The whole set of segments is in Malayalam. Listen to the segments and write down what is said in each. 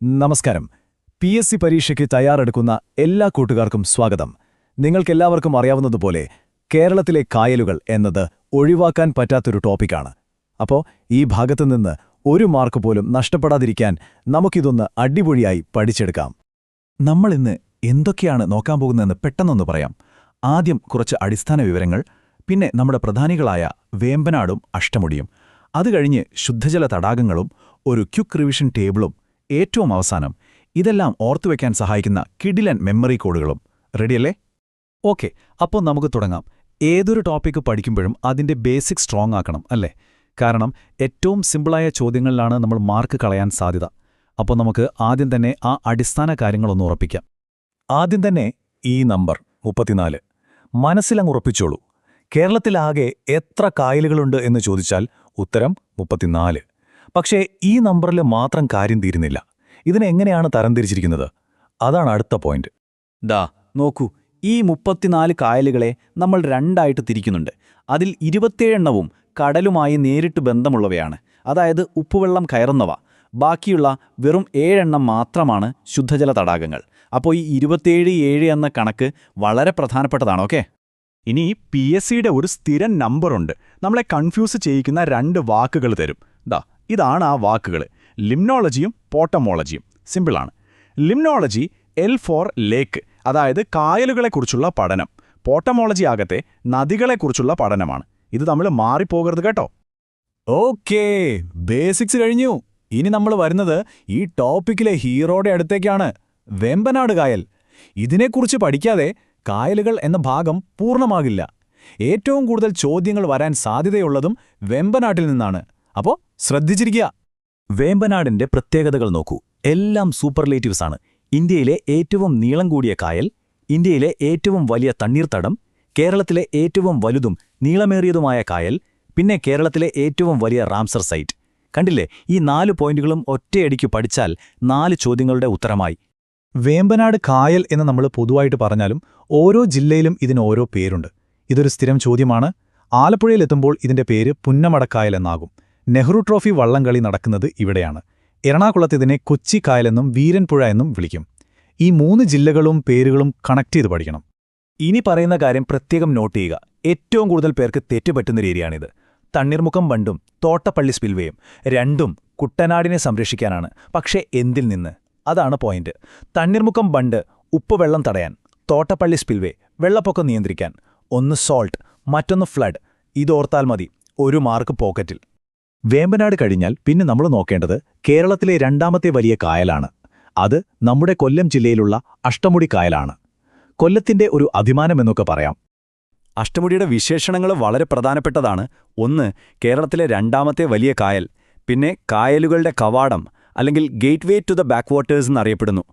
നമസ്കാരം. PSC പരീക്ഷയ്ക്ക് തയ്യാറെടുക്കുന്ന എല്ലാ കൂട്ടുകാർക്കും സ്വാഗതം. നിങ്ങൾക്കെല്ലാവർക്കും അറിയാവുന്നതുപോലെ കേരളത്തിലെ കായലുകൾ എന്നത് ഒഴിവാക്കാൻ പറ്റാത്തൊരു ടോപ്പിക്കാണ്. അപ്പോൾ ഈ ഭാഗത്തുനിന്ന് ഒരു മാർക്ക് പോലും നഷ്ടപ്പെടാതിരിക്കാൻ നമുക്കിതൊന്ന് അടിപൊളിയായി പഠിച്ചെടുക്കാം. നമ്മളിന്ന് എന്തൊക്കെയാണ് നോക്കാൻ പോകുന്നതെന്ന് പെട്ടെന്നൊന്ന് പറയാം. ആദ്യം കുറച്ച് അടിസ്ഥാന വിവരങ്ങൾ, പിന്നെ നമ്മുടെ പ്രധാനികളായ വേമ്പനാടും അഷ്ടമുടിയും, അത് കഴിഞ്ഞ് ശുദ്ധജല തടാകങ്ങളും ഒരു ക്വിക്ക് റിവിഷൻ ടേബിളും, ഏറ്റവും അവസാനം ഇതെല്ലാം ഓർത്തുവെക്കാൻ സഹായിക്കുന്ന കിടിലൻ മെമ്മറി കോഡുകളും. റെഡിയല്ലേ? ഓക്കെ, അപ്പോൾ നമുക്ക് തുടങ്ങാം. ഏതൊരു ടോപ്പിക്ക് പഠിക്കുമ്പോഴും അതിൻ്റെ ബേസിക് സ്ട്രോങ് ആക്കണം, അല്ലേ? കാരണം ഏറ്റവും സിമ്പിളായ ചോദ്യങ്ങളിലാണ് നമ്മൾ മാർക്ക് കളയാൻ സാധ്യത. അപ്പോൾ നമുക്ക് ആദ്യം തന്നെ ആ അടിസ്ഥാന കാര്യങ്ങളൊന്ന് ഉറപ്പിക്കാം. ആദ്യം തന്നെ ഈ നമ്പർ 34 മനസ്സിലങ്ങുറപ്പിച്ചോളൂ. കേരളത്തിലാകെ എത്ര കായലുകളുണ്ട് എന്ന് ചോദിച്ചാൽ ഉത്തരം 34. പക്ഷേ ഈ നമ്പറിൽ മാത്രം കാര്യം തീരുന്നില്ല. ഇതിനെങ്ങനെയാണ് തരംതിരിച്ചിരിക്കുന്നത്? അതാണ് അടുത്ത പോയിന്റ്. നോക്കൂ, ഈ 34 കായലുകളെ നമ്മൾ രണ്ടായിട്ട് തിരിക്കുന്നുണ്ട്. അതിൽ 27 എണ്ണവും കടലുമായി നേരിട്ട് ബന്ധമുള്ളവയാണ്, അതായത് ഉപ്പുവെള്ളം കയറുന്നവ. ബാക്കിയുള്ള വെറും 7 എണ്ണം മാത്രമാണ് ശുദ്ധജല തടാകങ്ങൾ. അപ്പോൾ ഈ 27-7 എന്ന കണക്ക് വളരെ പ്രധാനപ്പെട്ടതാണ്. ഓക്കെ, ഇനി PSCയുടെ ഒരു സ്ഥിരം നമ്പറുണ്ട്. നമ്മളെ കൺഫ്യൂസ് ചെയ്യിക്കുന്ന 2 വാക്കുകൾ തരും. ഇതാണ് ആ വാക്കുകൾ: ലിംനോളജിയും പോട്ടമോളജിയും. സിമ്പിളാണ്. ലിംനോളജി L ഫോർ ലേക്ക്, അതായത് കായലുകളെക്കുറിച്ചുള്ള പഠനം. പോട്ടമോളജി ആകട്ടെ നദികളെക്കുറിച്ചുള്ള പഠനമാണ്. ഇത് നമ്മൾ മാറിപ്പോകരുത് കേട്ടോ. ഓക്കേ, ബേസിക്സ് കഴിഞ്ഞു. ഇനി നമ്മൾ വരുന്നത് ഈ ടോപ്പിക്കിലെ ഹീറോയുടെ അടുത്തേക്കാണ്, വേമ്പനാട് കായൽ. ഇതിനെക്കുറിച്ച് പഠിക്കാതെ കായലുകൾ എന്ന ഭാഗം പൂർണ്ണമാകില്ല. ഏറ്റവും കൂടുതൽ ചോദ്യങ്ങൾ വരാൻ സാധ്യതയുള്ളതും വേമ്പനാട്ടിൽ നിന്നാണ്. അപ്പോൾ ശ്രദ്ധിച്ചിരിക്കുക. വേമ്പനാടിന്റെ പ്രത്യേകതകൾ നോക്കൂ. എല്ലാം സൂപ്പർലേറ്റീവ്സ് ആണ്. ഇന്ത്യയിലെ ഏറ്റവും നീളം കൂടിയ കായൽ, ഇന്ത്യയിലെ ഏറ്റവും വലിയ തണ്ണീർത്തടം, കേരളത്തിലെ ഏറ്റവും വലുതും നീളമേറിയതുമായ കായൽ, പിന്നെ കേരളത്തിലെ ഏറ്റവും വലിയ റാംസർ സൈറ്റ്. കണ്ടില്ലേ? ഈ 4 പോയിന്റുകളും ഒറ്റയടിക്ക് പഠിച്ചാൽ 4 ചോദ്യങ്ങളുടെ ഉത്തരമായി. വേമ്പനാട് കായൽ എന്ന് നമ്മൾ പൊതുവായിട്ട് പറഞ്ഞാലും ഓരോ ജില്ലയിലും ഇതിന് ഓരോ പേരുണ്ട്. ഇതൊരു സ്ഥിരം ചോദ്യമാണ്. ആലപ്പുഴയിലെത്തുമ്പോൾ ഇതിന്റെ പേര് പുന്നമടക്കായൽ എന്നാകും. നെഹ്റു ട്രോഫി വള്ളംകളി നടക്കുന്നത് ഇവിടെയാണ്. എറണാകുളത്ത് ഇതിനെ കൊച്ചി കായലെന്നും വീരൻപുഴ എന്നും വിളിക്കും. ഈ 3 ജില്ലകളും പേരുകളും കണക്ട് ചെയ്ത് പഠിക്കണം. ഇനി പറയുന്ന കാര്യം പ്രത്യേകം നോട്ട് ചെയ്യുക. ഏറ്റവും കൂടുതൽ പേർക്ക് തെറ്റുപറ്റുന്ന രീതിയാണിത്. തണ്ണീർമുക്കം ബണ്ടും തോട്ടപ്പള്ളി സ്പിൽവേയും രണ്ടും കുട്ടനാടിനെ സംരക്ഷിക്കാനാണ്. പക്ഷേ എന്തിൽ നിന്ന്? അതാണ് പോയിന്റ്. തണ്ണീർമുക്കം ബണ്ട് ഉപ്പുവെള്ളം തടയാൻ, തോട്ടപ്പള്ളി സ്പിൽവേ വെള്ളപ്പൊക്കം നിയന്ത്രിക്കാൻ. ഒന്ന് സോൾട്ട്, മറ്റൊന്ന് ഫ്ലഡ്. ഇതോർത്താൽ മതി, 1 മാർക്ക് പോക്കറ്റിൽ. വേമ്പനാട് കഴിഞ്ഞാൽ പിന്നെ നമ്മൾ നോക്കേണ്ടത് കേരളത്തിലെ 2ാമത്തെ വലിയ കായലാണ്. അത് നമ്മുടെ കൊല്ലം ജില്ലയിലുള്ള അഷ്ടമുടി കായലാണ്. കൊല്ലത്തിന്റെ ഒരു അഭിമാനമെന്നൊക്കെ പറയാം. അഷ്ടമുടിയുടെ വിശേഷണങ്ങൾ വളരെ പ്രധാനപ്പെട്ടതാണ്. ഒന്ന്, കേരളത്തിലെ 2ാമത്തെ വലിയ കായൽ. പിന്നെ കായലുകളുടെ കവാടം, അല്ലെങ്കിൽ ഗേറ്റ്വേ ടു ദ ബാക്ക്വാട്ടേഴ്സ് എന്നറിയപ്പെടുന്നു.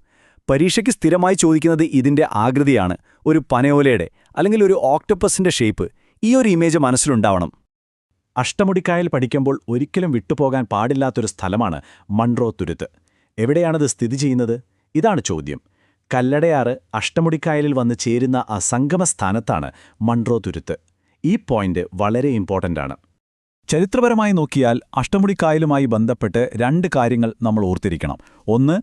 പരീക്ഷയ്ക്ക് സ്ഥിരമായി ചോദിക്കുന്നത് ഇതിന്റെ ആകൃതിയാണ്. ഒരു പനയോലയുടെ അല്ലെങ്കിൽ ഒരു ഓക്ടോപ്പസിന്റെ ഷേപ്പ്. ഈ ഒരു ഇമേജ് മനസ്സിലുണ്ടാവണം. അഷ്ടമുടിക്കായൽ പഠിക്കുമ്പോൾ ഒരിക്കലും വിട്ടുപോകാൻ പാടില്ലാത്തൊരു സ്ഥലമാണ് മൺട്രോ തുരുത്ത്. എവിടെയാണത് സ്ഥിതി ചെയ്യുന്നത്? ഇതാണ് ചോദ്യം. കല്ലടയാറ് അഷ്ടമുടിക്കായലിൽ വന്ന് ചേരുന്ന ആ സംഗമസ്ഥാനത്താണ് മൺട്രോ തുരുത്ത്. ഈ പോയിന്റ് വളരെ ഇമ്പോർട്ടൻ്റ് ആണ്. ചരിത്രപരമായി നോക്കിയാൽ അഷ്ടമുടിക്കായലുമായി ബന്ധപ്പെട്ട് 2 കാര്യങ്ങൾ നമ്മൾ ഓർത്തിരിക്കണം. ഒന്ന്,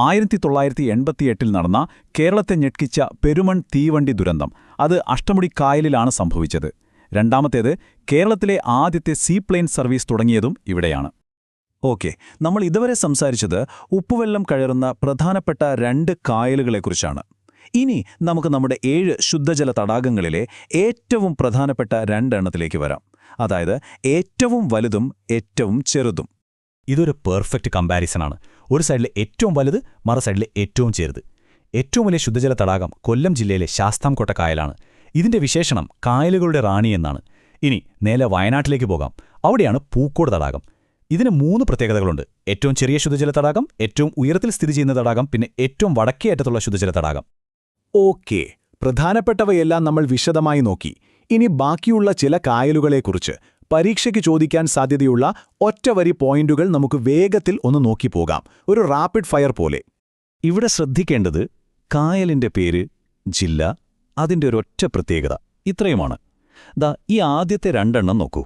1988 നടന്ന കേരളത്തെ ഞെട്ടിച്ച പെരുമൺ തീവണ്ടി ദുരന്തം. അത് അഷ്ടമുടിക്കായലിലാണ് സംഭവിച്ചത്. രണ്ടാമത്തേത്, കേരളത്തിലെ ആദ്യത്തെ സീപ്ലെയിൻ സർവീസ് തുടങ്ങിയതും ഇവിടെയാണ്. ഓക്കെ, നമ്മൾ ഇതുവരെ സംസാരിച്ചത് ഉപ്പുവെള്ളം കയറുന്ന പ്രധാനപ്പെട്ട 2 കായലുകളെക്കുറിച്ചാണ്. ഇനി നമുക്ക് നമ്മുടെ 7 ശുദ്ധജല തടാകങ്ങളിലെ ഏറ്റവും പ്രധാനപ്പെട്ട 2 എണ്ണത്തിലേക്ക് വരാം. അതായത് ഏറ്റവും വലുതും ഏറ്റവും ചെറുതും. ഇതൊരു പെർഫെക്റ്റ് കമ്പാരിസണാണ്. ഒരു സൈഡിലെ ഏറ്റവും വലുത്, മറു സൈഡിലെ ഏറ്റവും ചെറുത്. ഏറ്റവും വലിയ ശുദ്ധജല തടാകം കൊല്ലം ജില്ലയിലെ ശാസ്താംകോട്ട കായലാണ്. ഇതിന്റെ വിശേഷണം കായലുകളുടെ റാണി എന്നാണ്. ഇനി നേരെ വയനാട്ടിലേക്ക് പോകാം. അവിടെയാണ് പൂക്കോട് തടാകം. ഇതിന് 3 പ്രത്യേകതകളുണ്ട്. ഏറ്റവും ചെറിയ ശുദ്ധജല തടാകം, ഏറ്റവും ഉയരത്തിൽ സ്ഥിതി ചെയ്യുന്ന തടാകം, പിന്നെ ഏറ്റവും വടക്കേ അറ്റത്തുള്ള ശുദ്ധജല തടാകം. ഓക്കെ, പ്രധാനപ്പെട്ടവയെല്ലാം നമ്മൾ വിശദമായി നോക്കി. ഇനി ബാക്കിയുള്ള ചില കായലുകളെക്കുറിച്ച് പരീക്ഷയ്ക്ക് ചോദിക്കാൻ സാധ്യതയുള്ള ഒറ്റവരി പോയിന്റുകൾ നമുക്ക് വേഗത്തിൽ ഒന്ന് നോക്കിപ്പോകാം, ഒരു റാപ്പിഡ് ഫയർ പോലെ. ഇവിടെ ശ്രദ്ധിക്കേണ്ടത് കായലിന്റെ പേര്, ജില്ല, അതിൻ്റെ ഒരൊറ്റ പ്രത്യേകത. ഇത്രയുമാണ്. ഈ ആദ്യത്തെ 2 എണ്ണം നോക്കൂ.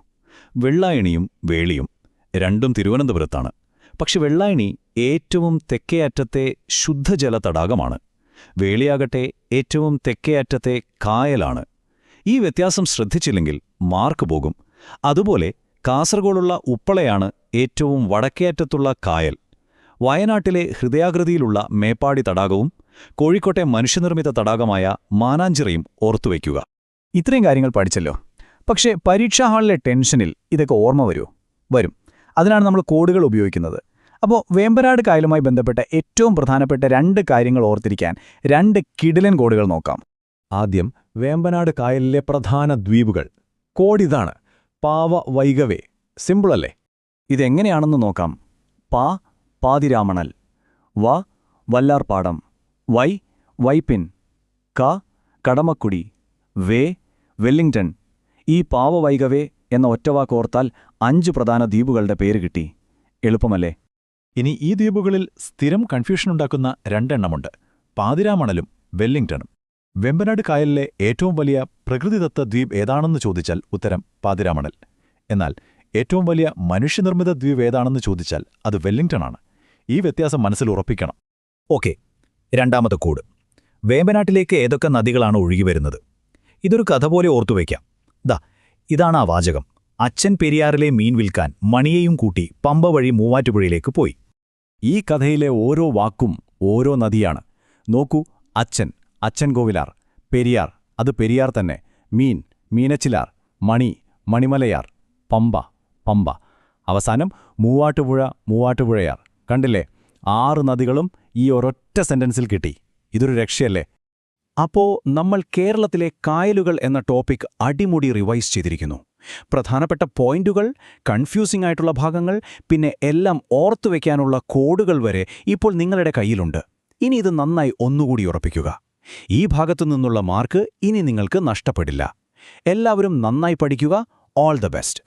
വെള്ളായണിയും വേളിയും രണ്ടും തിരുവനന്തപുരത്താണ്. പക്ഷെ വെള്ളായണി ഏറ്റവും തെക്കേ അറ്റത്തെ ശുദ്ധജല തടാകമാണ്. വേളിയാകട്ടെ ഏറ്റവും തെക്കേ അറ്റത്തെ കായലാണ്. ഈ വ്യത്യാസം ശ്രദ്ധിച്ചില്ലെങ്കിൽ മാർക്ക് പോകും. അതുപോലെ കാസർഗോഡുള്ള ഉപ്പളയാണ് ഏറ്റവും വടക്കേ അറ്റത്തുള്ള കായൽ. വയനാട്ടിലെ ഹൃദയാകൃതിയിലുള്ള മേപ്പാടി തടാകവും കോഴിക്കോട്ടെ മനുഷ്യനിർമ്മിത തടാകമായ മാനാഞ്ചിറയും ഓർത്തുവയ്ക്കുക. ഇത്രയും കാര്യങ്ങൾ പഠിച്ചല്ലോ. പക്ഷേ പരീക്ഷാ ഹാളിലെ ടെൻഷനിൽ ഇതൊക്കെ ഓർമ്മ വരുമോ? വരും. അതിനാണ് നമ്മൾ കോഡുകൾ ഉപയോഗിക്കുന്നത്. അപ്പോൾ വേമ്പനാട് കായലുമായി ബന്ധപ്പെട്ട ഏറ്റവും പ്രധാനപ്പെട്ട 2 കാര്യങ്ങൾ ഓർത്തിരിക്കാൻ 2 കിടിലൻ കോഡുകൾ നോക്കാം. ആദ്യം വേമ്പനാട് കായലിലെ പ്രധാന ദ്വീപുകൾ. കോഡിതാണ്: പാവ വൈഗവേ. സിമ്പിളല്ലേ? ഇതെങ്ങനെയാണെന്ന് നോക്കാം. പാ പാതിരാമണൽ, വ വല്ലാർപാടം, വൈ വൈപ്പിൻ, ക കടമക്കുടി, വേ വെല്ലിംഗ്ടൺ. ഈ പാവ വൈഗവേ എന്ന ഒറ്റവാക്കോർത്താൽ 5 പ്രധാന ദ്വീപുകളുടെ പേര് കിട്ടി. എളുപ്പമല്ലേ? ഇനി ഈ ദ്വീപുകളിൽ സ്ഥിരം കൺഫ്യൂഷനുണ്ടാക്കുന്ന 2 എണ്ണമുണ്ട്: പാതിരാമണലും വെല്ലിംഗ്ടണും. വെമ്പനാട് കായലിലെ ഏറ്റവും വലിയ പ്രകൃതിദത്ത ദ്വീപ് ഏതാണെന്ന് ചോദിച്ചാൽ ഉത്തരം പാതിരാമണൽ. എന്നാൽ ഏറ്റവും വലിയ മനുഷ്യനിർമ്മിത ദ്വീപ് ഏതാണെന്ന് ചോദിച്ചാൽ അത് വെല്ലിംഗ്ടണാണ്. ഈ വ്യത്യാസം മനസ്സിൽ ഉറപ്പിക്കണം. Okay, 2ാമത്തെ code. വേമ്പനാട്ടിലേക്ക് ഏതൊക്കെ നദികളാണ് ഒഴുകിവരുന്നത്? ഇതൊരു കഥ പോലെ ഓർത്തുവയ്ക്കാം. ഇതാണ് ആ വാചകം. അച്ഛൻ പെരിയാറിലെ മീൻ വിൽക്കാൻ മണിയെയും കൂട്ടി പമ്പ വഴി മൂവാറ്റുപുഴയിലേക്ക് പോയി. ഈ കഥയിലെ ഓരോ വാക്കും ഓരോ നദിയാണ്. നോക്കൂ: അച്ഛൻ കോവിലാർ; പെരിയാർ, അത് പെരിയാർ തന്നെ; മീൻ, മീനച്ചിലാർ; മണി, മണിമലയാർ; പമ്പ. അവസാനം മൂവാറ്റുപുഴയാർ. കണ്ടില്ലേ? 6 നദികളും ഈ ഒരൊറ്റ സെന്റൻസിൽ കിട്ടി. ഇതൊരു രക്ഷയല്ലേ? അപ്പോ നമ്മൾ കേരളത്തിലെ കായലുകൾ എന്ന ടോപ്പിക് അടിമുടി റിവൈസ് ചെയ്തിരിക്കുന്നു. പ്രധാനപ്പെട്ട പോയിന്റുകൾ, കൺഫ്യൂസിംഗ് ആയിട്ടുള്ള ഭാഗങ്ങൾ, പിന്നെ എല്ലാം ഓർത്തുവെക്കാനുള്ള കോഡുകൾ വരെ ഇപ്പോൾ നിങ്ങളുടെ കയ്യിലുണ്ട്. ഇനി ഇത് നന്നായി ഒന്നുകൂടി ഉറപ്പിക്കുക. ഈ ഭാഗത്തു നിന്നുള്ള മാർക്ക് ഇനി നിങ്ങൾക്ക് നഷ്ടപ്പെടില്ല. എല്ലാവരും നന്നായി പഠിക്കുക. All the best.